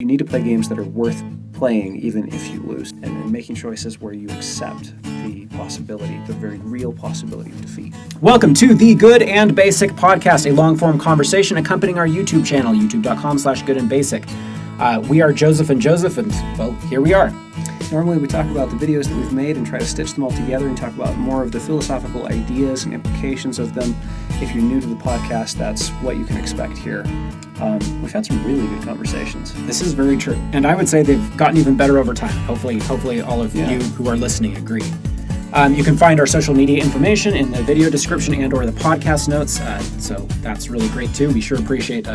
You need to play games that are worth playing even if you lose, and making choices where you accept the possibility, the very real possibility of defeat. Welcome to the Good and Basic podcast, a long-form conversation accompanying our YouTube channel, youtube.com/goodandbasic. We are Joseph and Joseph, and, well, here we are. Normally we talk about the videos that we've made and try to stitch them all together and talk about more of the philosophical ideas and implications of them. If you're new to the podcast, that's what you can expect here. We've had some really good conversations. This is very true. And I would say they've gotten even better over time. Hopefully all of you who are listening agree. You can find our social media information in the video description and or the podcast notes. So that's really great too. We sure appreciate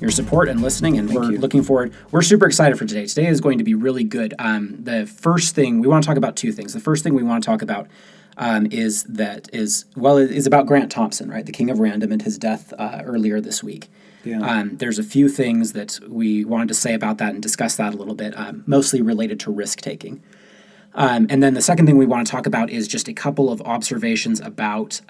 your support and listening, and we're looking forward. We're super excited for today. Today is going to be really good. The first thing, we want to talk about two things. The first thing we want to talk about is about Grant Thompson, right? The king of random, and his death earlier this week. Yeah. There's a few things that we wanted to say about that and discuss that a little bit, mostly related to risk-taking. And then the second thing we want to talk about is just a couple of observations about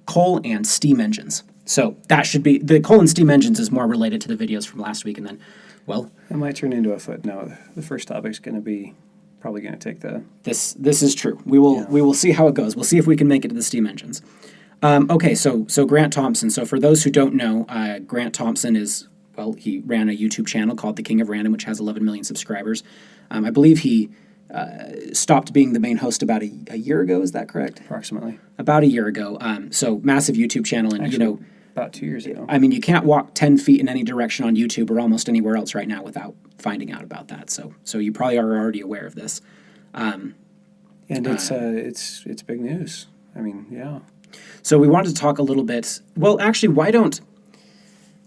coal and steam engines. So that should be, the coal and steam engines is more related to the videos from last week, and then, well... It might turn into a footnote. The first topic's going to be probably going to take the... This is true. We will see how it goes. We'll see if we can make it to the steam engines. Okay, so Grant Thompson. So for those who don't know, Grant Thompson is, well, he ran a YouTube channel called The King of Random, which has 11 million subscribers. I believe he stopped being the main host about a year ago. Is that correct? Approximately. About a year ago. So massive YouTube channel, and actually, about 2 years ago. I mean, you can't walk 10 feet in any direction on YouTube or almost anywhere else right now without finding out about that. So you probably are already aware of this. And it's big news. I mean, yeah. So we wanted to talk a little bit. Well, actually,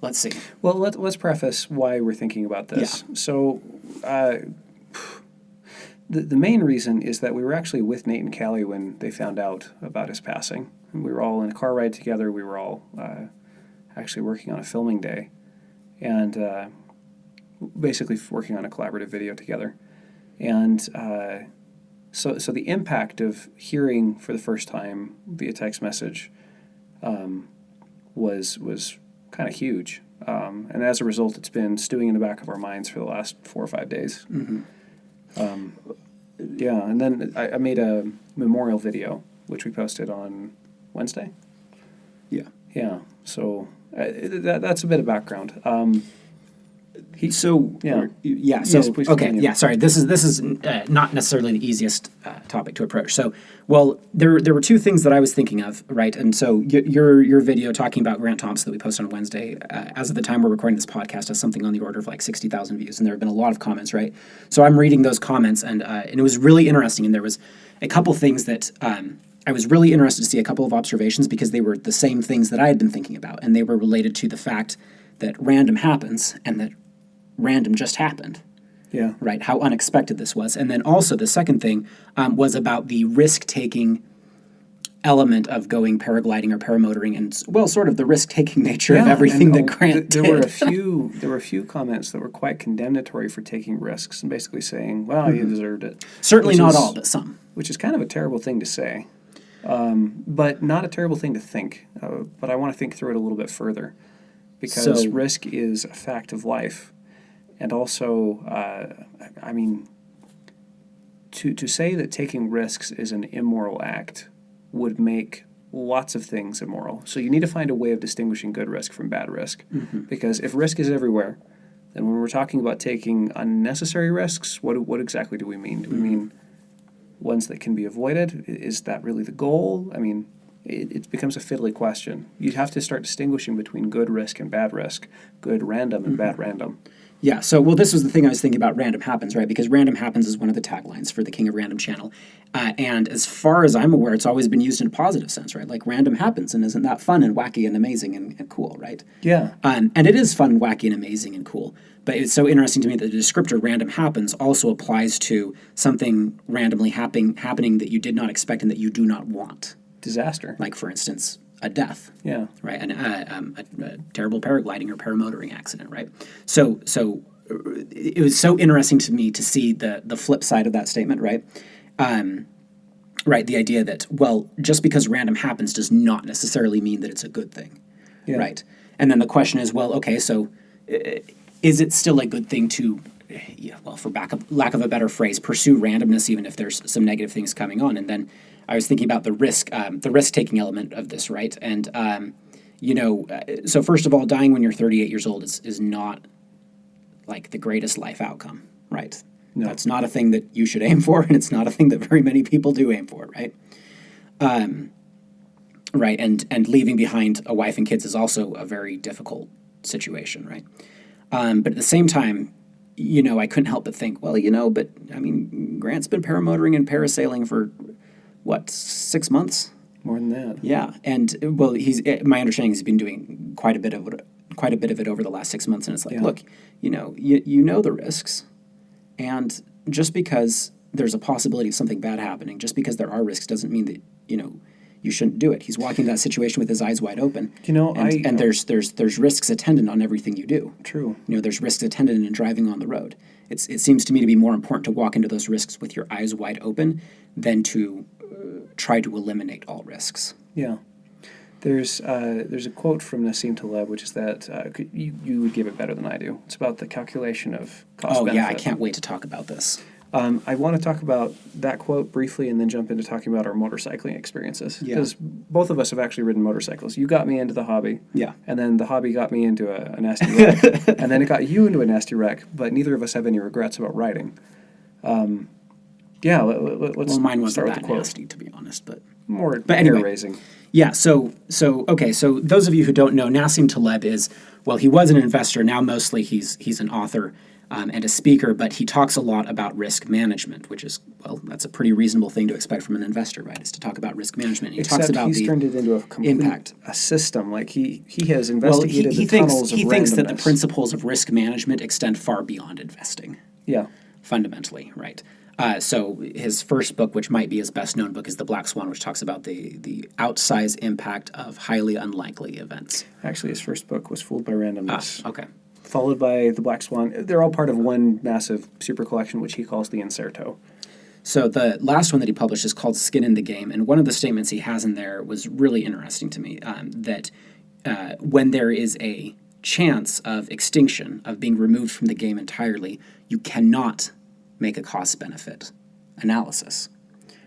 let's see. Well, let's preface why we're thinking about this. Yeah. So, the main reason is that we were actually with Nate and Callie when they found out about his passing. And we were all in a car ride together. We were all actually working on a filming day, and basically working on a collaborative video together. And So the impact of hearing for the first time via text message was kind of huge. And as a result, it's been stewing in the back of our minds for the last 4 or 5 days. Mm-hmm. And then I made a memorial video, which we posted on Wednesday. Yeah. Yeah, so that's a bit of background. Please continue. Sorry. This is not necessarily the easiest topic to approach. So, well, there were two things that I was thinking of, right? And so your video talking about Grant Thompson that we posted on Wednesday, as of the time we're recording this podcast, has something on the order of like 60,000 views, and there have been a lot of comments, right? So I'm reading those comments, and it was really interesting, and there was a couple things that I was really interested to see, a couple of observations, because they were the same things that I had been thinking about, and they were related to the fact that random happens and that random just happened. Yeah. Right, how unexpected this was. And then also the second thing was about the risk-taking element of going paragliding or paramotoring, and, well, sort of the risk-taking nature of everything that Grant did. There were a few comments that were quite condemnatory for taking risks and basically saying, well, you deserved it. Certainly not all, but some. Which is kind of a terrible thing to say. But not a terrible thing to think. But I want to think through it a little bit further. Because risk is a fact of life. And also, I mean, to say that taking risks is an immoral act would make lots of things immoral. So you need to find a way of distinguishing good risk from bad risk. Mm-hmm. Because if risk is everywhere, then when we're talking about taking unnecessary risks, what exactly do we mean? Do we mean ones that can be avoided? Is that really the goal? I mean, it becomes a fiddly question. You'd have to start distinguishing between good risk and bad risk, good random and bad random. Yeah, so, well, this was the thing I was thinking about Random Happens, right? Because Random Happens is one of the taglines for the King of Random channel. And as far as I'm aware, it's always been used in a positive sense, right? Like, random happens, and isn't that fun and wacky and amazing and cool, right? Yeah. And it is fun, wacky, and amazing and cool. But it's so interesting to me that the descriptor Random Happens also applies to something randomly happening that you did not expect and that you do not want. Disaster. Like, for instance, a death. Yeah. Right, and a terrible paragliding or paramotoring accident, right? So it was so interesting to me to see the flip side of that statement, right? Right, the idea that, well, just because random happens does not necessarily mean that it's a good thing, right? And then the question is, well, okay, so is it still a good thing to, for lack of a better phrase, pursue randomness even if there's some negative things coming on? And then I was thinking about the risk-taking element of this, right? And, so first of all, dying when you're 38 years old is not like the greatest life outcome, right? No. That's not a thing that you should aim for, and it's not a thing that very many people do aim for, right? Right, and leaving behind a wife and kids is also a very difficult situation, right? But at the same time, I couldn't help but think, Grant's been paramotoring and parasailing for, 6 months? More than that. Yeah, and my understanding is he's been doing quite a bit of it over the last 6 months, and it's like, look, you know the risks, and just because there's a possibility of something bad happening, just because there are risks, doesn't mean that you shouldn't do it. He's walking that situation with his eyes wide open. And there's risks attendant on everything you do. True. There's risks attendant in driving on the road. It seems to me to be more important to walk into those risks with your eyes wide open than to try to eliminate all risks. Yeah. There's a quote from Nassim Taleb, which is that you would give it better than I do. It's about the calculation of cost-benefit. Oh, yeah, I can't wait to talk about this. I want to talk about that quote briefly and then jump into talking about our motorcycling experiences. Because both of us have actually ridden motorcycles. You got me into the hobby. Yeah. And then the hobby got me into a nasty wreck. And then it got you into a nasty wreck, but neither of us have any regrets about riding. Let's mine wasn't start with that the quote. Nasty, to be honest, but anyway. Hair-raising. Yeah, so those of you who don't know, Nassim Taleb he was an investor. Now mostly he's an author and a speaker, but he talks a lot about risk management, which is, that's a pretty reasonable thing to expect from an investor, right, is to talk about risk management. Except he's turned it into a complete impact. A system. Like he has investigated the tunnels of randomness. He thinks that the principles of risk management extend far beyond investing. Yeah. Fundamentally, right. So his first book, which might be his best-known book, is The Black Swan, which talks about the outsized impact of highly unlikely events. Actually, his first book was Fooled by Randomness. Okay. Followed by The Black Swan. They're all part of one massive super collection, which he calls the Incerto. So the last one that he published is called Skin in the Game, and one of the statements he has in there was really interesting to me, that when there is a chance of extinction, of being removed from the game entirely, you cannot make a cost-benefit analysis,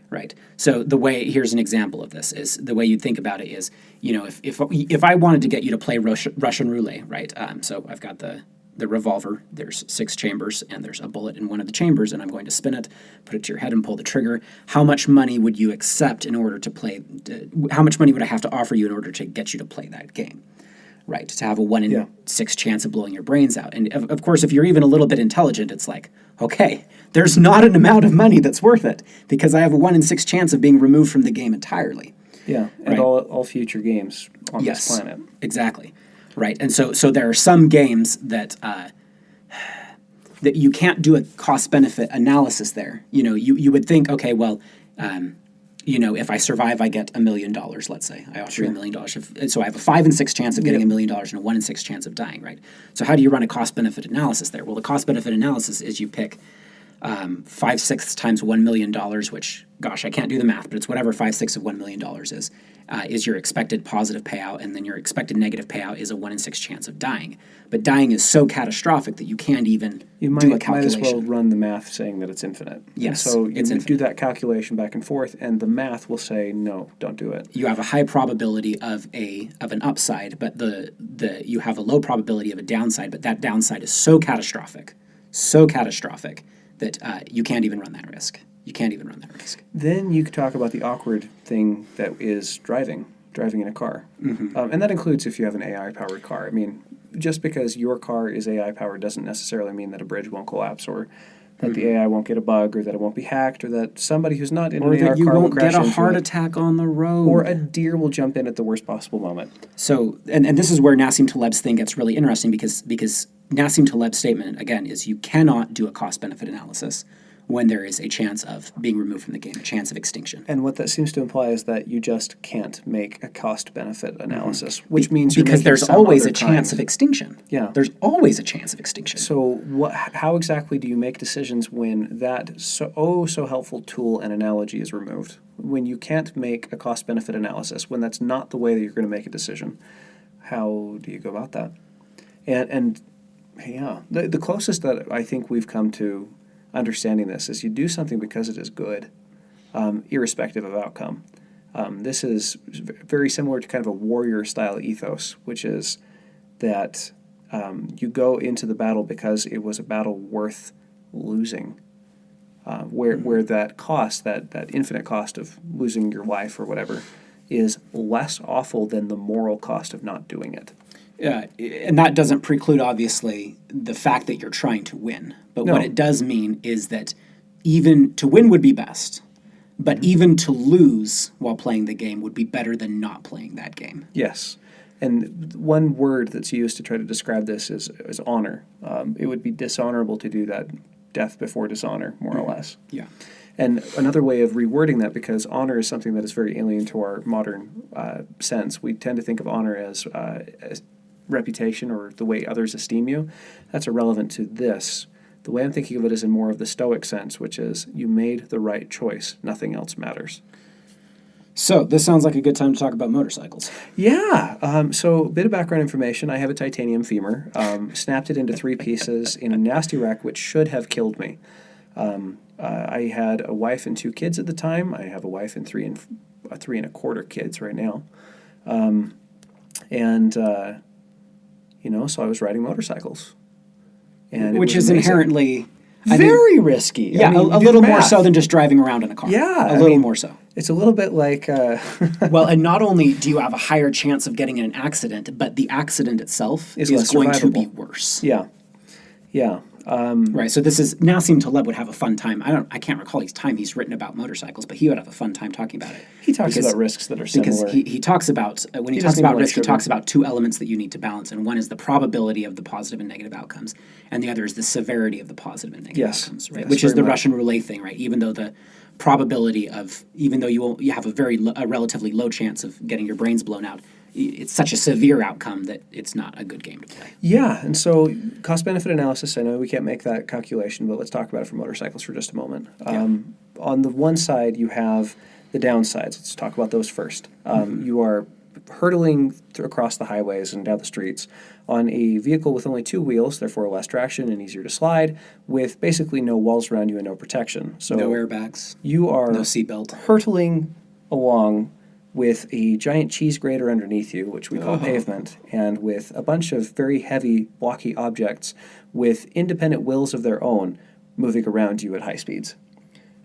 right? So here's an example of this, is the way you'd think about it is, if I wanted to get you to play Russian roulette, right? So I've got the revolver, there's 6 chambers, and there's a bullet in one of the chambers, and I'm going to spin it, put it to your head, and pull the trigger. How much money would you accept in order to play, how much money would I have to offer you in order to get you to play that game? Right, to have a 1 in 6 chance of blowing your brains out. And of course, if you're even a little bit intelligent, it's like, okay, there's not an amount of money that's worth it because I have a 1 in 6 chance of being removed from the game entirely. Yeah, and all future games on this planet. Exactly. Right, and so there are some games that you can't do a cost-benefit analysis there. You would think, okay, if I survive, I get $1 million, let's say. I offer you $1 million. So I have a 5 in 6 chance of getting $1 million and a 1 in 6 chance of dying, right? So how do you run a cost-benefit analysis there? Well, the cost-benefit analysis is you pick 5/6 times $1 million, which, gosh, I can't do the math, but it's whatever 5/6 of $1 million is your expected positive payout, and then your expected negative payout is a 1 in 6 chance of dying. But dying is so catastrophic that you can't even do a calculation. Might as well run the math saying that it's infinite. Yes, and so you do that calculation back and forth, and the math will say, no, don't do it. You have a high probability of an upside, but you have a low probability of a downside, but that downside is so catastrophic that you can't even run that risk. You can't even run that risk. Then you could talk about the awkward thing that is driving in a car. Mm-hmm. And that includes if you have an AI-powered car. I mean, just because your car is AI-powered doesn't necessarily mean that a bridge won't collapse or that the AI won't get a bug or that it won't be hacked or that somebody who's not in an AR car will crash into it. Or that you won't get a heart attack on the road. Or a deer will jump in at the worst possible moment. So, and this is where Nassim Taleb's thing gets really interesting because Nassim Taleb's statement, again, is you cannot do a cost-benefit analysis when there is a chance of being removed from the game, a chance of extinction. And what that seems to imply is that you just can't make a cost-benefit analysis, which means because there's always a chance of extinction. Yeah. There's always a chance of extinction. So how exactly do you make decisions when that so helpful tool and analogy is removed? When you can't make a cost-benefit analysis, when that's not the way that you're going to make a decision, how do you go about that? And Yeah. The closest that I think we've come to understanding this is you do something because it is good, irrespective of outcome. This is very similar to kind of a warrior style ethos, which is that you go into the battle because it was a battle worth losing. Where that cost, that infinite cost of losing your life or whatever, is less awful than the moral cost of not doing it. And that doesn't preclude, obviously, the fact that you're trying to win. But No. what it does mean is that even to win would be best, but even to lose while playing the game would be better than not playing that game. Yes. And one word that's used to try to describe this is honor. It would be dishonorable to do that, death before dishonor, more or less. Yeah. And another way of rewording that, because honor is something that is very alien to our modern sense, we tend to think of honor as reputation or the way others esteem you. That's irrelevant to this. The way I'm thinking of it is in more of the Stoic sense, which is you made the right choice. Nothing else matters. So this sounds like a good time to talk about motorcycles. Yeah. So a bit of background information. I have a titanium femur. Snapped it into 3 pieces in a nasty wreck which should have killed me. I had a wife and 2 kids at the time. I have a wife and 3 and a quarter kids right now. So I was riding motorcycles. And which it was is amazing. inherently... Very risky. Yeah, I mean, a do little the more math. so than just driving around in a car. Yeah, A I little mean, more so. It's a little bit like... Well, and not only do you have a higher chance of getting in an accident, but the accident itself is less going to be survivable. worse. Yeah. Right, so this is Nassim Taleb would have a fun time. I can't recall his time he's written about motorcycles, but he would have a fun time talking about it. He talks about risks that are similar. Because he talks about when he talks doesn't about even like risk, he sugar. talks about 2 elements that you need to balance, and one is the probability of the positive and negative outcomes, and the other is the severity of the positive and negative Yes. outcomes. Right, Yes, which is very the much. Russian roulette thing. Right, even though the probability of you have a relatively low chance of getting your brains blown out, it's such a severe outcome that it's not a good game to play. Yeah, and so cost-benefit analysis, I know we can't make that calculation, but let's talk about it for motorcycles for just a moment. On the one side, you have the downsides. Let's talk about those first. You are hurtling across the highways and down the streets on a vehicle with only 2 wheels, therefore less traction and easier to slide, with basically no walls around you and no protection. So No airbags, you are no seatbelt. hurtling along with a giant cheese grater underneath you, which we call pavement, and with a bunch of very heavy, blocky objects with independent wills of their own moving around you at high speeds.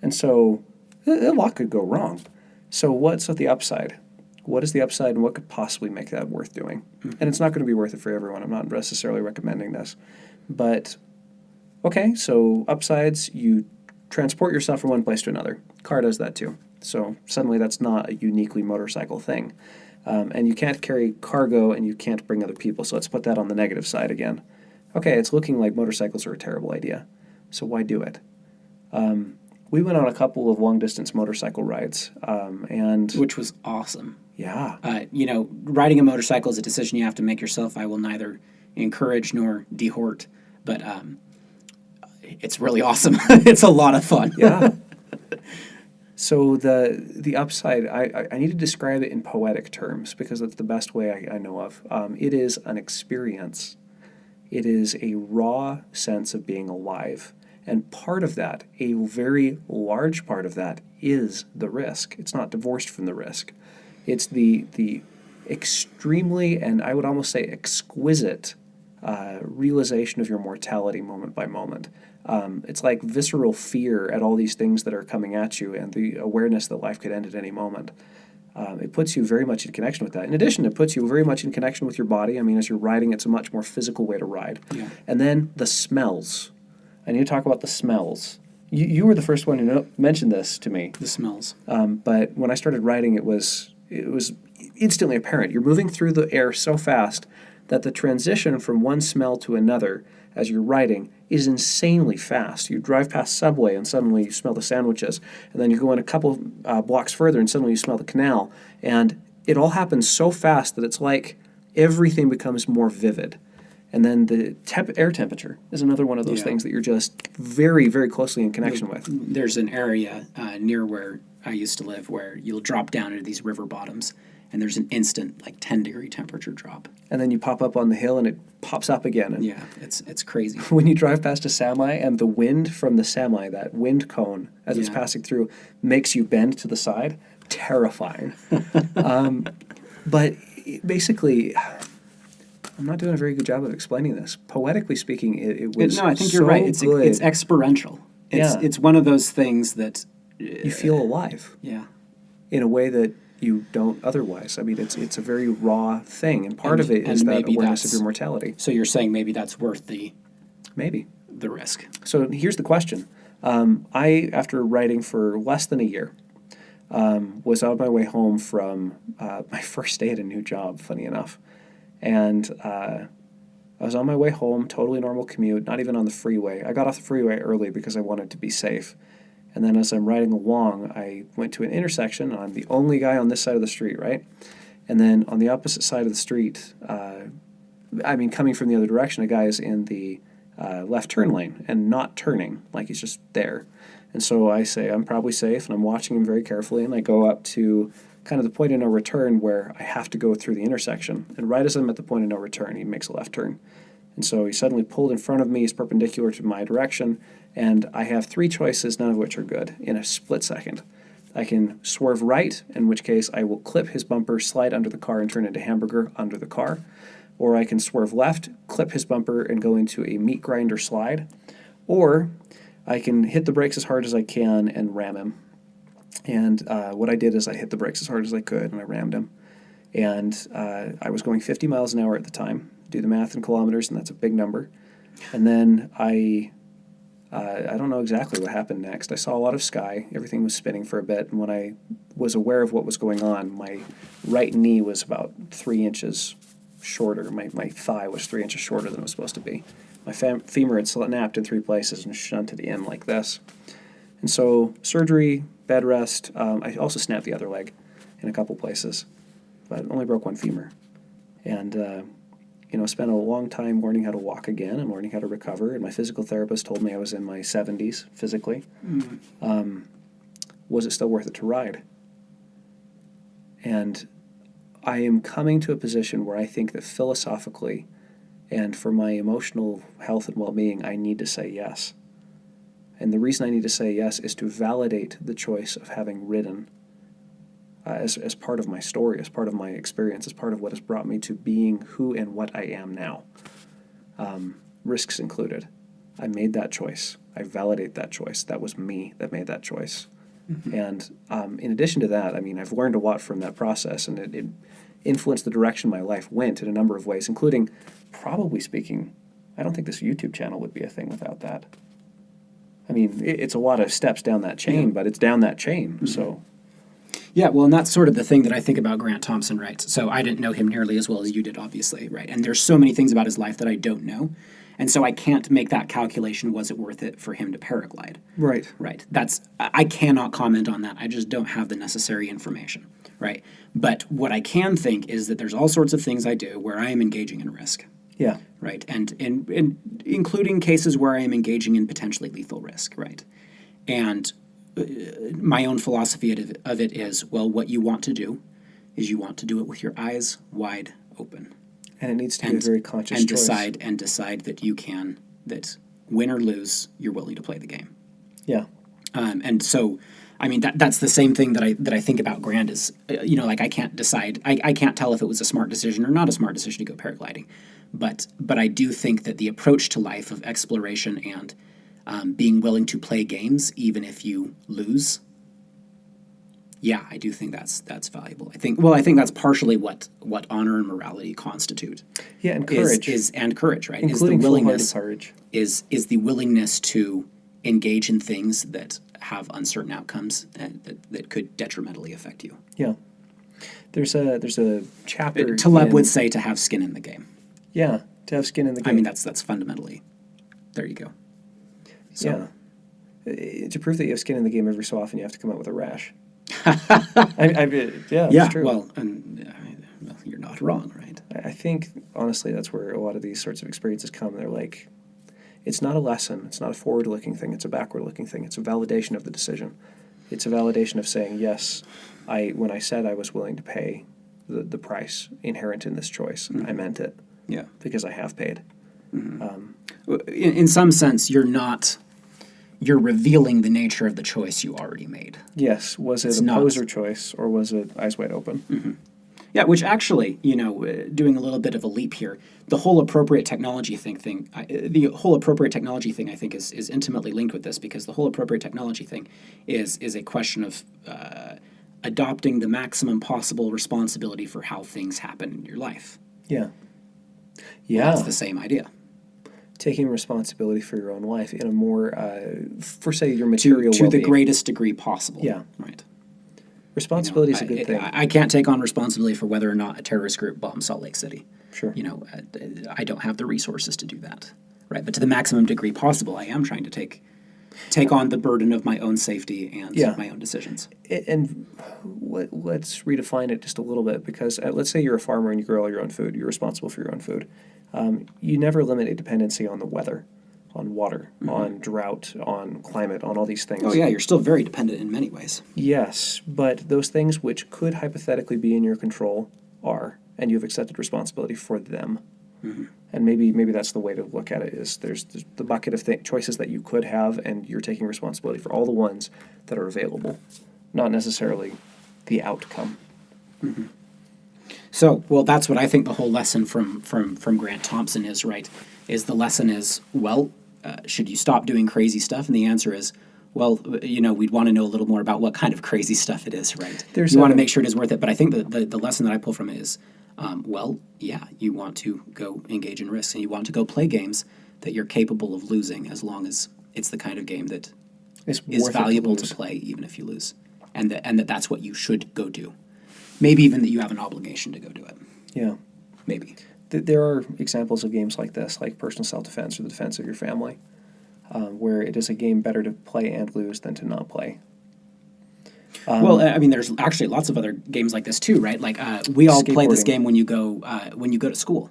And so a lot could go wrong. So what's the upside? What is the upside, and what could possibly make that worth doing? And it's not going to be worth it for everyone. I'm not necessarily recommending this. But, okay, so upsides, you transport yourself from one place to another. Car does that too. So suddenly that's not a uniquely motorcycle thing. And you can't carry cargo and you can't bring other people. So let's put that on the negative side again. Okay, it's looking like motorcycles are a terrible idea. So why do it? We went on a couple of long-distance motorcycle rides. Which was awesome. Yeah. Riding a motorcycle is a decision you have to make yourself. I will neither encourage nor dehort, but it's really awesome. It's a lot of fun. Yeah. So the upside, I need to describe it in poetic terms because that's the best way I know of. It is an experience. It is a raw sense of being alive. And part of that, a very large part of that, is the risk. It's not divorced from the risk. It's the extremely, and I would almost say exquisite, realization of your mortality moment by moment. It's like visceral fear at all these things that are coming at you and the awareness that life could end at any moment. It puts you very much in connection with that. In addition, it puts you very much in connection with your body. I mean, as you're riding, it's a much more physical way to ride. Yeah. And then the smells. I need to talk about the smells. You were the first one who mentioned this to me. The smells. But when I started riding, it was instantly apparent. You're moving through the air so fast that the transition from one smell to another as you're riding is insanely fast. You drive past Subway and suddenly you smell the sandwiches. And then you go in a couple blocks further and suddenly you smell the canal. And it all happens so fast that it's like everything becomes more vivid. And then the air temperature is another one of those things that you're just very, very closely in connection with. There's an area near where I used to live where you'll drop down into these river bottoms, and there's an instant 10-degree temperature drop. And then you pop up on the hill and it pops up again. And yeah, it's crazy. When you drive past a semi and the wind from the semi, that wind cone as it's Yeah. passing through, makes you bend to the side, terrifying. But basically, I'm not doing a very good job of explaining this. Poetically speaking, it was No, I think so you're right. It's good. it's experiential. It's one of those things that You feel alive yeah. in a way that you don't otherwise. I mean, it's a very raw thing, and part of it is and that maybe awareness of that's- your mortality. So you're saying maybe that's worth the Maybe. risk. So here's the question. I, after writing for less than a year, was on my way home from my first day at a new job, funny enough. And I was on my way home, totally normal commute, not even on the freeway. I got off the freeway early because I wanted to be safe. And then as I'm riding along, I went to an intersection. I'm the only guy on this side of the street, right? And then on the opposite side of the street, coming from the other direction, a guy is in the left turn lane and not turning, like he's just there. And so I say, I'm probably safe, and I'm watching him very carefully, and I go up to kind of the point of no return where I have to go through the intersection. And right as I'm at the point of no return, he makes a left turn. And so he suddenly pulled in front of me, he's perpendicular to my direction, and I have three choices, none of which are good, in a split second. I can swerve right, in which case I will clip his bumper, slide under the car, and turn into hamburger under the car. Or I can swerve left, clip his bumper, and go into a meat grinder slide. Or I can hit the brakes as hard as I can and ram him. And what I did is I hit the brakes as hard as I could, and I rammed him. And I was going 50 miles an hour at the time. Do the math in kilometers, and that's a big number. And then I don't know exactly what happened next. I saw a lot of sky. Everything was spinning for a bit. And when I was aware of what was going on, my right knee was about 3 inches shorter. My thigh was 3 inches shorter than it was supposed to be. My femur had snapped in 3 places and shunted in like this. And so surgery, bed rest. I also snapped the other leg in a couple places, but only broke one femur. And spent a long time learning how to walk again and learning how to recover. And my physical therapist told me I was in my 70s physically. Was it still worth it to ride? And I am coming to a position where I think that philosophically and for my emotional health and well-being, I need to say yes. And the reason I need to say yes is to validate the choice of having ridden as part of my story, as part of my experience, as part of what has brought me to being who and what I am now. Risks included. I made that choice. I validate that choice. That was me that made that choice. Mm-hmm. And in addition to that, I've learned a lot from that process, and it influenced the direction my life went in a number of ways, including, probably speaking, I don't think this YouTube channel would be a thing without that. It's a lot of steps down that chain, but it's down that chain, mm-hmm. So... Yeah, well, and that's sort of the thing that I think about Grant Thompson, right? So I didn't know him nearly as well as you did, obviously, right? And there's so many things about his life that I don't know. And so I can't make that calculation, was it worth it for him to paraglide? Right. Right. I cannot comment on that. I just don't have the necessary information, right? But what I can think is that there's all sorts of things I do where I am engaging in risk. Yeah. Right. And including cases where I am engaging in potentially lethal risk, right? And my own philosophy of it is, well, what you want to do is you want to do it with your eyes wide open. And it needs to be a very conscious choice. Decide that you can, that win or lose, you're willing to play the game. Yeah. And so, that's the same thing that I think about Grant is, I can't decide, I can't tell if it was a smart decision or not a smart decision to go paragliding. But I do think that the approach to life of exploration and being willing to play games even if you lose, yeah, I do think that's valuable. I think that's partially what honor and morality constitute. Yeah, and courage and courage, right? Including is the willingness courage. Is the willingness to engage in things that have uncertain outcomes that could detrimentally affect you. Yeah, there's a chapter. Taleb would say to have skin in the game. Yeah, to have skin in the game. That's fundamentally. There you go. So. Yeah. To prove that you have skin in the game every so often, you have to come out with a rash. Yeah, it's true. Well, you're not wrong, right? I think, honestly, that's where a lot of these sorts of experiences come. They're like, it's not a lesson. It's not a forward-looking thing. It's a backward-looking thing. It's a validation of the decision. It's a validation of saying, yes, when I said I was willing to pay the price inherent in this choice. I meant it. Yeah. Because I have paid. In some sense, you're revealing the nature of the choice you already made. Yes. Was it a poser choice or was it eyes wide open? Yeah, which actually, doing a little bit of a leap here, the whole appropriate technology thing, I think is intimately linked with this, because the whole appropriate technology thing is a question of adopting the maximum possible responsibility for how things happen in your life. Yeah. Yeah. Well, that's the same idea. Taking responsibility for your own life in a more, for say, your material to the greatest degree possible. Yeah. Right. Responsibility is a good thing. I can't take on responsibility for whether or not a terrorist group bombed Salt Lake City. Sure. I don't have the resources to do that. Right. But to the maximum degree possible, I am trying to take on the burden of my own safety and my own decisions. And let's redefine it just a little bit, because let's say you're a farmer and you grow all your own food. You're responsible for your own food. You never limit a dependency on the weather, on water, on drought, on climate, on all these things. Oh, yeah, you're still very dependent in many ways. Yes, but those things which could hypothetically be in your control are, and you've accepted responsibility for them. And maybe that's the way to look at it, is there's the bucket of choices that you could have, and you're taking responsibility for all the ones that are available, not necessarily the outcome. So, well, that's what I think the whole lesson from Grant Thompson is, right? Is the lesson is, should you stop doing crazy stuff? And the answer is, well, we'd want to know a little more about what kind of crazy stuff it is, right? You want to make sure it is worth it. But I think the lesson that I pull from it is, you want to go engage in risks, and you want to go play games that you're capable of losing, as long as it's the kind of game that is valuable to play, even if you lose. And that's what you should go do. Maybe even that you have an obligation to go do it. Yeah. Maybe. There are examples of games like this, like personal self-defense or the defense of your family, where it is a game better to play and lose than to not play. There's actually lots of other games like this too, right? Like we all play this game when you go to school,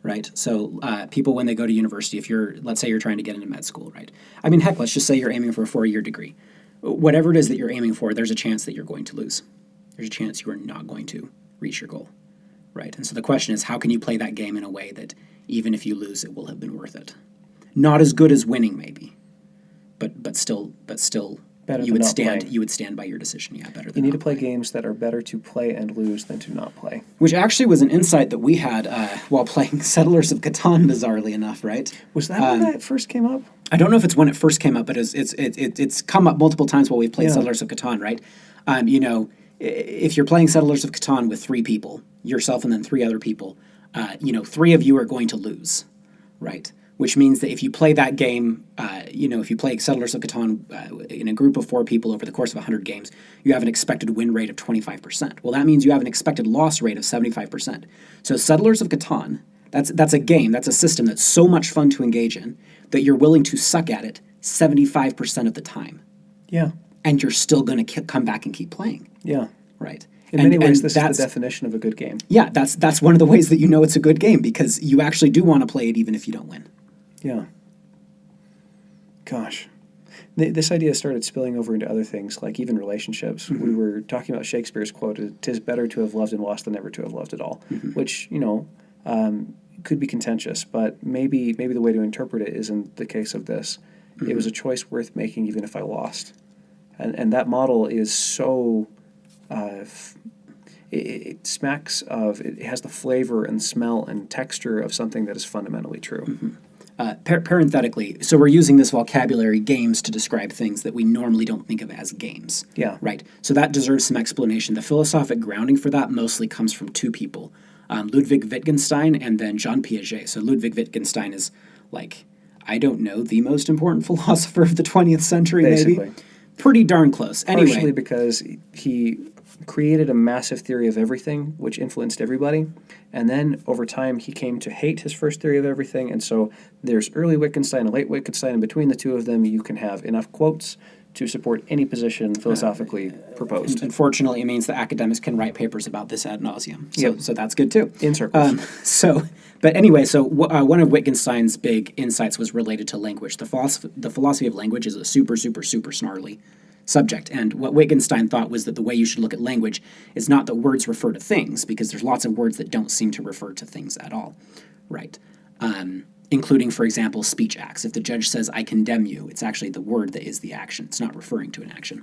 right? So people, when they go to university, let's say you're trying to get into med school, right? I mean, heck, let's just say you're aiming for a 4-year degree. Whatever it is that you're aiming for, there's a chance that you're going to lose. There's a chance you are not going to reach your goal, right? And so the question is, how can you play that game in a way that even if you lose, it will have been worth it? Not as good as winning, maybe, but still better. You would stand by your decision. Yeah, better than. You need to play games that are better to play and lose than to not play. Which actually was an insight that we had while playing Settlers of Catan, bizarrely enough, right? Was that when that first came up? I don't know if it's when it first came up, but it's come up multiple times while we've played Settlers of Catan, right? If you're playing Settlers of Catan with 3 people, yourself and then 3 other people, 3 of you are going to lose, right? Which means that if you play that game, if you play Settlers of Catan in a group of 4 people over the course of 100 games, you have an expected win rate of 25%. Well, that means you have an expected loss rate of 75%. So Settlers of Catan, that's a game, that's a system that's so much fun to engage in that you're willing to suck at it 75% of the time. Yeah. And you're still going to come back and keep playing. Yeah. Right. In many ways, this is the definition of a good game. Yeah, that's one of the ways that you know it's a good game, because you actually do want to play it even if you don't win. Yeah. Gosh. This idea started spilling over into other things, like even relationships. We were talking about Shakespeare's quote, "'Tis better to have loved and lost than never to have loved at all," which, could be contentious, but maybe the way to interpret it is in the case of this. It was a choice worth making even if I lost. And that model is so... it smacks of... It has the flavor and smell and texture of something that is fundamentally true. Parenthetically, so we're using this vocabulary, games, to describe things that we normally don't think of as games. Yeah. Right. So that deserves some explanation. The philosophic grounding for that mostly comes from 2 people, Ludwig Wittgenstein and then Jean Piaget. So Ludwig Wittgenstein is, I don't know, the most important philosopher of the 20th century, basically. Maybe? Pretty darn close. Anyway. Partially because he created a massive theory of everything, which influenced everybody. And then, over time, he came to hate his first theory of everything. And so there's early Wittgenstein and late Wittgenstein, and between the 2 of them, you can have enough quotes to support any position philosophically proposed. Unfortunately, it means that academics can write papers about this ad nauseum. So that's good, too. In circles. But anyway, one of Wittgenstein's big insights was related to language. The philosophy of language is a super, super, super snarly subject. And what Wittgenstein thought was that the way you should look at language is not that words refer to things, because there's lots of words that don't seem to refer to things at all, right? Including, for example, speech acts. If the judge says, "I condemn you," it's actually the word that is the action. It's not referring to an action.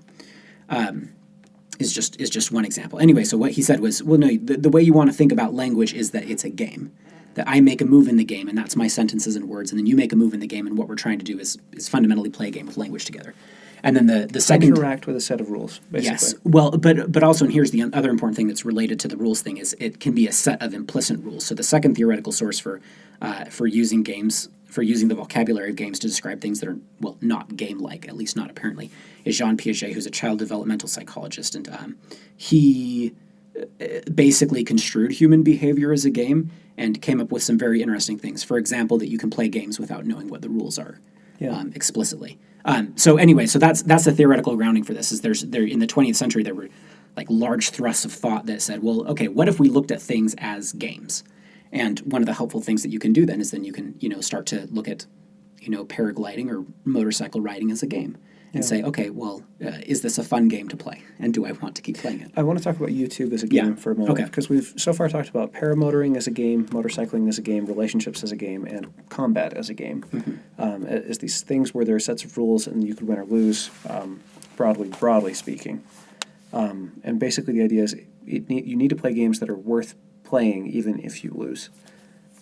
Is just one example. Anyway, so what he said was, well, no, the way you want to think about language is that it's a game. That I make a move in the game, and that's my sentences and words, and then you make a move in the game, and what we're trying to do is fundamentally play a game with language together. And then the second... Interact with a set of rules, basically. Yes. Well, but also, and here's the other important thing that's related to the rules thing, is it can be a set of implicit rules. So the second theoretical source for using games, for using the vocabulary of games to describe things that are, well, not game-like, at least not apparently, is Jean Piaget, who's a child developmental psychologist. And he basically construed human behavior as a game and came up with some very interesting things. For example, that you can play games without knowing what the rules are explicitly. So that's the theoretical grounding for this. Is there in the 20th century there were like large thrusts of thought that said, well, okay, what if we looked at things as games? And one of the helpful things that you can do then is then you can start to look at paragliding or motorcycle riding as a game and say, okay, well, is this a fun game to play, and do I want to keep playing it? I want to talk about YouTube as a game for a moment, because we've so far talked about paramotoring as a game, motorcycling as a game, relationships as a game, and combat as a game. Mm-hmm. As these things where there are sets of rules and you could win or lose, broadly speaking. And basically the idea is you need to play games that are worth playing even if you lose,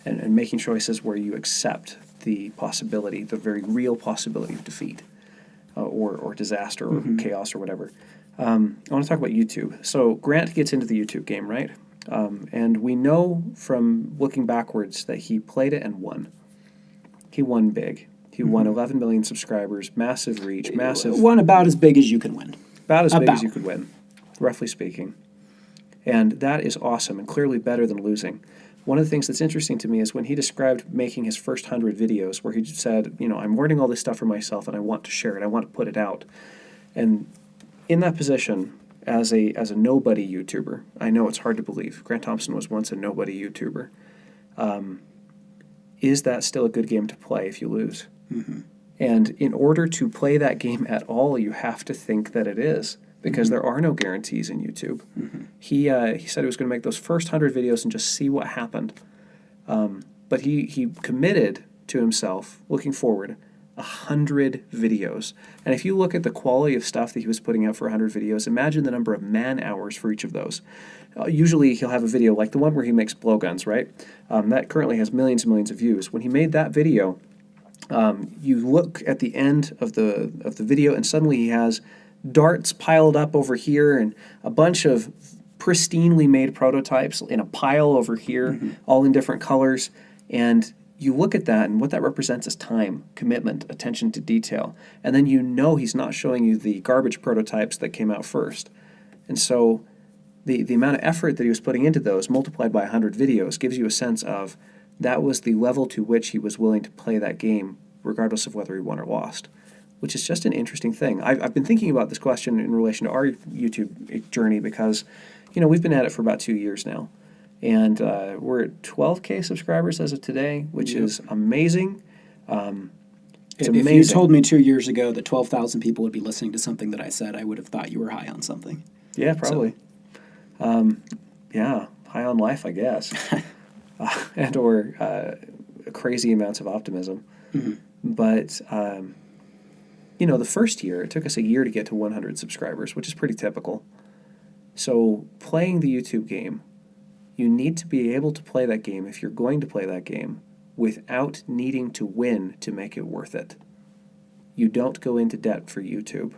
and making choices where you accept the possibility, the very real possibility of defeat. Or disaster or chaos or whatever. I want to talk about YouTube. So Grant gets into the YouTube game, right? And we know from looking backwards that he played it and won. He won big. He won 11 million subscribers, massive reach, won about as big as you can win. About as big as you could win, roughly speaking. And that is awesome and clearly better than losing. One of the things that's interesting to me is when he described making his first 100 videos, where he said, I'm learning all this stuff for myself and I want to share it, I want to put it out. And in that position, as a nobody YouTuber, I know it's hard to believe, Grant Thompson was once a nobody YouTuber. Is that still a good game to play if you lose? Mm-hmm. And in order to play that game at all, you have to think that it is, because there are no guarantees in YouTube. Mm-hmm. He said he was going to make those first 100 videos and just see what happened. But he committed to himself, looking forward, 100 videos. And if you look at the quality of stuff that he was putting out for 100 videos, imagine the number of man-hours for each of those. Usually he'll have a video like the one where he makes blowguns, right? That currently has millions and millions of views. When he made that video, you look at the end of the video and suddenly he has darts piled up over here and a bunch of pristinely made prototypes in a pile over here, all in different colors. And you look at that, and what that represents is time, commitment, attention to detail. And then he's not showing you the garbage prototypes that came out first. And so the amount of effort that he was putting into those multiplied by 100 videos gives you a sense of that was the level to which he was willing to play that game, regardless of whether he won or lost. Which is just an interesting thing. I've been thinking about this question in relation to our YouTube journey because, we've been at it for about 2 years now. And we're at 12K subscribers as of today, which is amazing. It's amazing. If you told me 2 years ago that 12,000 people would be listening to something that I said, I would have thought you were high on something. Yeah, probably. High on life, I guess. or crazy amounts of optimism. Mm-hmm. But... the first year, it took us a year to get to 100 subscribers, which is pretty typical. So playing the YouTube game, you need to be able to play that game, if you're going to play that game, without needing to win to make it worth it. You don't go into debt for YouTube.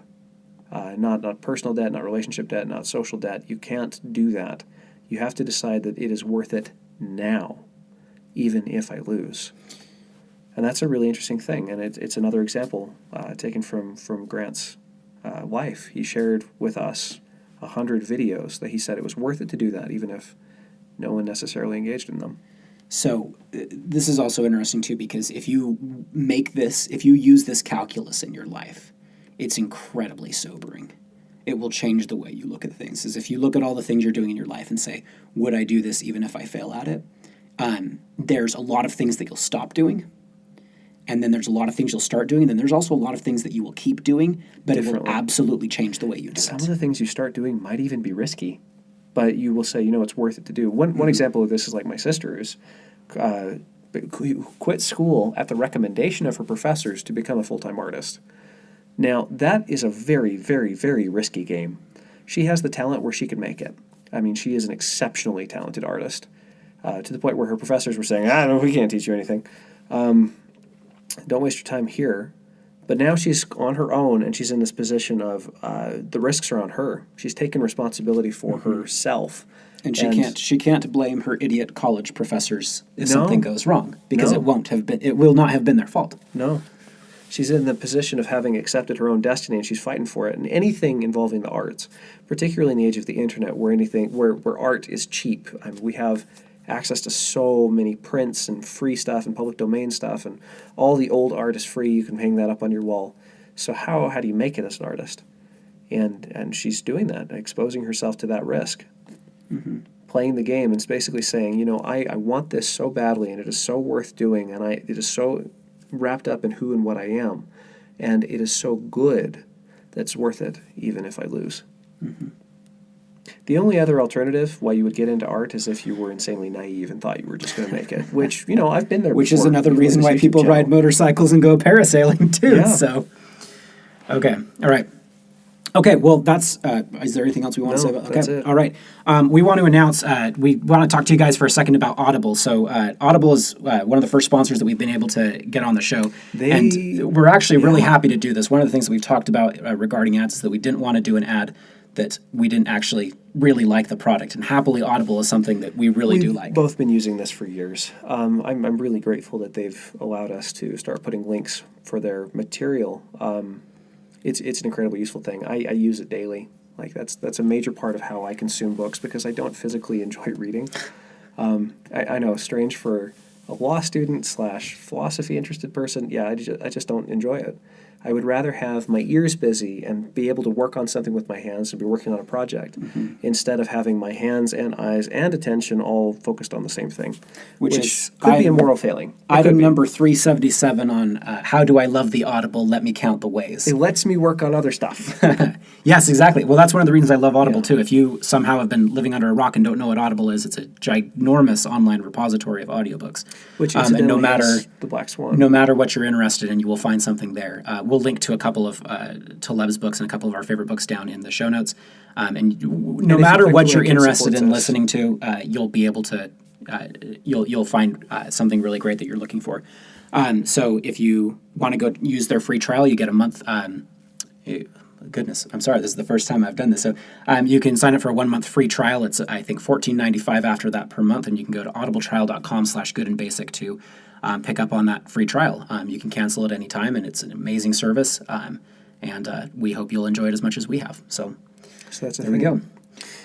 Not personal debt, not relationship debt, not social debt. You can't do that. You have to decide that it is worth it now, even if I lose. And that's a really interesting thing, and it's another example taken from Grant's life. He shared with us 100 videos that he said it was worth it to do that, even if no one necessarily engaged in them. So this is also interesting, too, because if you use this calculus in your life, it's incredibly sobering. It will change the way you look at things. As if you look at all the things you're doing in your life and say, would I do this even if I fail at it? There's a lot of things that you'll stop doing. and then there's a lot of things you'll start doing, and then there's also a lot of things that you will keep doing, but it will absolutely change the way you do Some it. of the things you start doing might even be risky, but you will say, it's worth it to do. One example of this is like my sister is quit school at the recommendation of her professors to become a full-time artist. Now, that is a very, very, very risky game. She has the talent where she can make it. I mean, she is an exceptionally talented artist, to the point where her professors were saying, no, we can't teach you anything. Don't waste your time here. But now she's on her own, and she's in this position of the risks are on her. She's taken responsibility for herself. And she can't blame her idiot college professors if something goes wrong, because it will not have been their fault. No. She's in the position of having accepted her own destiny, and she's fighting for it. And anything involving the arts, particularly in the age of the internet, where art is cheap. I mean, we have access to so many prints and free stuff and public domain stuff, and all the old art is free. You can hang that up on your wall. So how do you make it as an artist? And she's doing that, exposing herself to that risk. Playing the game, and it's basically saying, I want this so badly, and it is so worth doing, and it is so wrapped up in who and what I am, and it is so good that's worth it, even if I lose. The only other alternative why you would get into art is if you were insanely naive and thought you were just going to make it, which, I've been there Which before. is another reason why people ride motorcycles and go parasailing, too. Yeah. So, okay. All right. Okay, well, that's, is there anything else we want to say about that? That's it. All right. We want to announce, we want to talk to you guys for a second about Audible. So Audible is one of the first sponsors that we've been able to get on the show. And we're actually really happy to do this. One of the things that we've talked about regarding ads is that we didn't want to do an ad that we didn't actually really like the product. And happily, Audible is something that we really do like. We've both been using this for years. I'm really grateful that they've allowed us to start putting links for their material. It's an incredibly useful thing. I use it daily. Like that's a major part of how I consume books, because I don't physically enjoy reading. I know, strange for a law student / philosophy interested person. Yeah, I just don't enjoy it. I would rather have my ears busy and be able to work on something with my hands and be working on a project, instead of having my hands and eyes and attention all focused on the same thing, which could be a moral failing. Item number 377 on how do I love the Audible? Let me count the ways. It lets me work on other stuff. Yes, exactly. Well, that's one of the reasons I love Audible, too. If you somehow have been living under a rock and don't know what Audible is, it's a ginormous online repository of audiobooks. Which and no matter the Black Swan. No matter what you're interested in, you will find something there. We'll link to a couple of Taleb's books and a couple of our favorite books down in the show notes. No matter what you're interested in listening to, you'll be able to you'll find something really great that you're looking for. So if you want to go use their free trial, you get a month. Goodness, I'm sorry, this is the first time I've done this. So you can sign up for a 1 month free trial. It's, I think, $14.95 after that per month, and you can go to audibletrial.com/goodandbasic to pick up on that free trial. You can cancel at any time, and it's an amazing service, and we hope you'll enjoy it as much as we have. So that's there we go.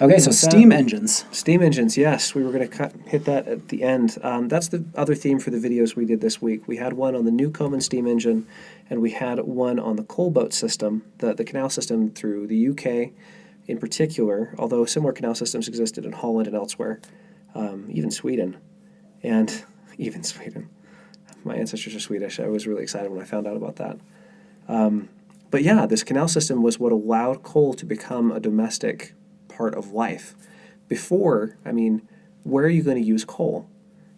Okay, so Steam engines. Steam engines, yes. We were going to hit that at the end. That's the other theme for the videos we did this week. We had one on the Newcomen steam engine, and we had one on the coal boat system, the canal system through the UK in particular, although similar canal systems existed in Holland and elsewhere, even Sweden. And even Sweden. My ancestors are Swedish. I was really excited when I found out about that. But yeah, this canal system was what allowed coal to become a domestic part of life. Before, where are you going to use coal?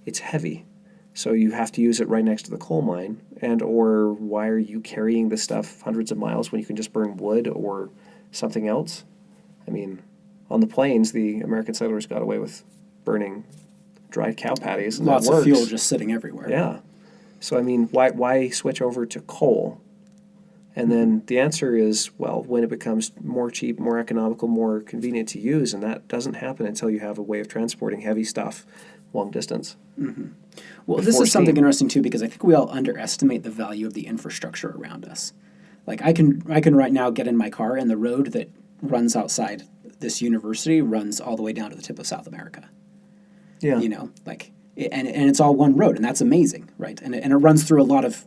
It's heavy. So you have to use it right next to the coal mine. Or why are you carrying this stuff hundreds of miles when you can just burn wood or something else? On the plains, the American settlers got away with burning dried cow patties. And lots of fuel just sitting everywhere. Yeah. So, why switch over to coal? And then the answer is, well, when it becomes more cheap, more economical, more convenient to use, and that doesn't happen until you have a way of transporting heavy stuff long distance. Well, this is something interesting, too, because I think we all underestimate the value of the infrastructure around us. Like, I can right now get in my car, and the road that runs outside this university runs all the way down to the tip of South America. Yeah. And it's all one road, and that's amazing, right? And it runs through a lot of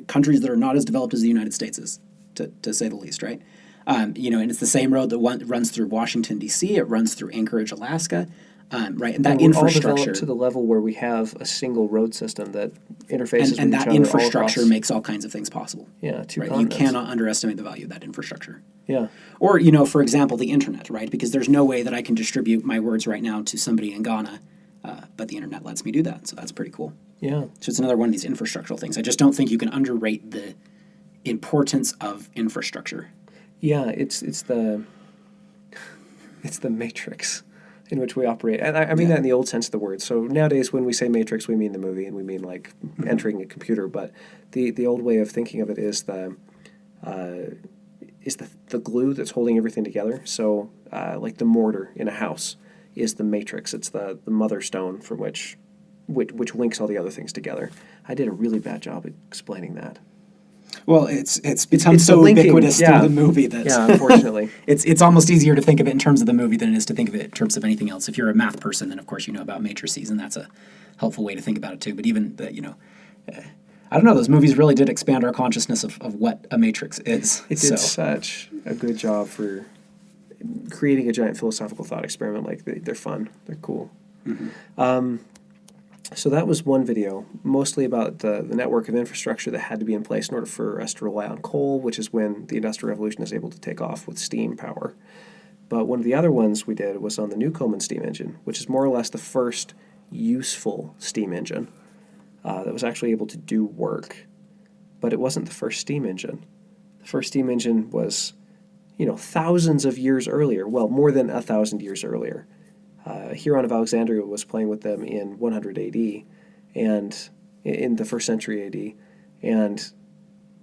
countries that are not as developed as the United States is, to say the least, right? And it's the same road that runs through Washington, D.C. It runs through Anchorage, Alaska. right? And that we're all infrastructure developed to the level where we have a single road system that interfaces and with each that other infrastructure all across, makes all kinds of things possible. two Right? You continents. cannot underestimate the value of that infrastructure. Yeah. Or, for example, the internet, right? Because there's no way that I can distribute my words right now to somebody in Ghana, but the internet lets me do that. So that's pretty cool. Yeah. So it's another one of these infrastructural things. I just don't think you can underrate the importance of infrastructure. Yeah, it's the matrix in which we operate. And I mean that in the old sense of the word. So nowadays when we say matrix, we mean the movie and we mean like entering a computer. But the old way of thinking of it is the glue that's holding everything together. So like the mortar in a house is the matrix. It's the mother stone from which links all the other things together. I did a really bad job at explaining that. Well, it's become so ubiquitous through the movie that unfortunately it's almost easier to think of it in terms of the movie than it is to think of it in terms of anything else. If you're a math person, then of course you know about matrices, and that's a helpful way to think about it too. But even I don't know, those movies really did expand our consciousness of what a matrix is. It did such a good job for creating a giant philosophical thought experiment. Like they're fun, they're cool. Mm-hmm. So that was one video, mostly about the network of infrastructure that had to be in place in order for us to rely on coal, which is when the Industrial Revolution is able to take off with steam power. But one of the other ones we did was on the Newcomen steam engine, which is more or less the first useful steam engine that was actually able to do work. But it wasn't the first steam engine. The first steam engine was, thousands of years earlier, well, more than 1,000 years earlier. Huron of Alexandria was playing with them in 100 AD, and in the first century AD, and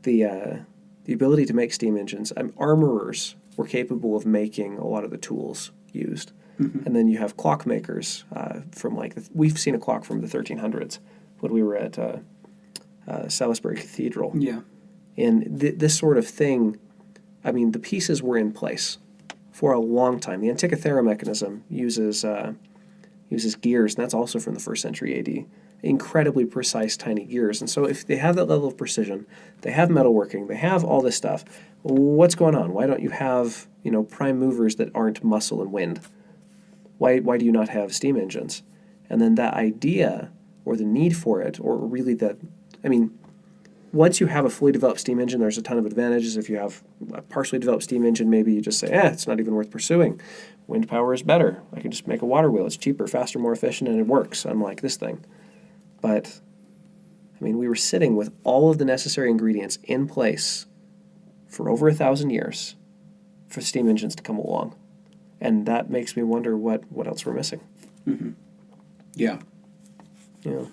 the ability to make steam engines. Armorers were capable of making a lot of the tools used, and then you have clockmakers from we've seen a clock from the 1300s when we were at Salisbury Cathedral. Yeah, and this sort of thing. I mean, the pieces were in place for a long time. The Antikythera mechanism uses gears, and that's also from the first century AD. Incredibly precise, tiny gears. And so if they have that level of precision, they have metalworking, they have all this stuff, what's going on? Why don't you have, prime movers that aren't muscle and wind? Why do you not have steam engines? And then that idea, or the need for it, or really once you have a fully developed steam engine, there's a ton of advantages. If you have a partially developed steam engine, maybe you just say, it's not even worth pursuing. Wind power is better. I can just make a water wheel. It's cheaper, faster, more efficient, and it works, unlike this thing. But, we were sitting with all of the necessary ingredients in place for over 1,000 years for steam engines to come along. And that makes me wonder what else we're missing. Mm-hmm. Yeah. Yeah.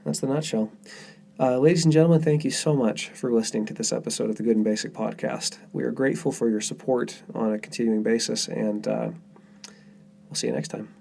That's the nutshell. Ladies and gentlemen, thank you so much for listening to this episode of the Good and Basic Podcast. We are grateful for your support on a continuing basis, and we'll see you next time.